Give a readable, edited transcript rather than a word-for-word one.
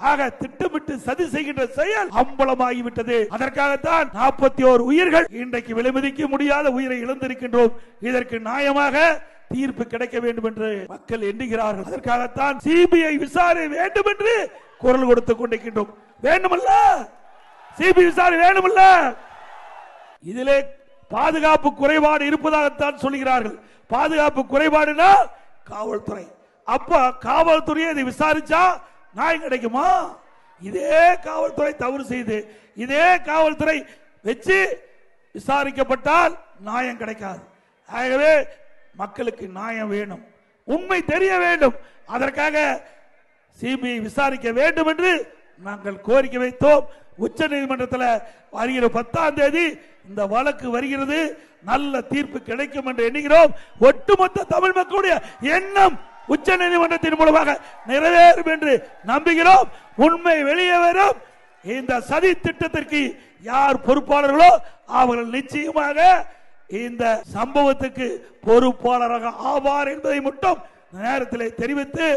ஆக திட்டமிட்டு சதி செய்கின்ற செயல் அம்பலமாகிவிட்டது. அதற்காகத்தான் 41 உயிர்கள் இன்றைக்கு விலைமதிக்க முடியாத உயிரை இழந்திருக்கின்றோம். இதற்கு நியாயமாக தீர்ப்பு கிடைக்க வேண்டும் என்று மக்கள் எண்ணுகிறார்கள். அதற்காகத்தான் சிபிஐ விசாரணை வேண்டும் என்று குரல் கொடுத்துக் கொண்டிருக்கின்றோம். வேண்டுமல்ல சிபிஐ விசாரணை வேண்டுமல்ல. இதிலே பாதுகாப்பு குறைபாடு இருப்பதாகத்தான் சொல்கிறார்கள். பாதுகாப்பு குறைபாடுனா காவல்துறை. அப்ப காவல்துறையை இதை விசாரிச்சா நியாயம் கிடைக்குமா? இதே காவல்துறை தவறு செய்து இதே காவல்துறை வச்சு விசாரிக்கப்பட்டால் நியாயம் கிடைக்காது. ஆகவே மக்களுக்கு நியாயம் வேணும், உண்மை தெரிய வேண்டும். அதற்காக சிபிஐ விசாரிக்க வேண்டும் என்று நாங்கள் கோரிக்கை வைத்தோம். உச்ச நீதிமன்றத்தில் வருகிற 10ஆம் தேதி இந்த வழக்கு வருகிறது. நல்ல தீர்ப்பு கிடைக்கும் என்று எண்ணுகிறோம். ஒட்டுமொத்த தமிழ் மக்களுடைய எண்ணம் உச்ச நீதிமன்றத்தின் மூலமாக நிறைவேறும் என்று நம்புகிறோம். உண்மை வெளியே வரும். இந்த சதி திட்டத்திற்கு யார் பொறுப்பாளர்களோ அவர்கள் நிச்சயமாக இந்த சம்பவத்துக்கு பொறுப்பாளராக ஆவார் என்பதை மட்டும் நேரத்தில் தெரிவித்து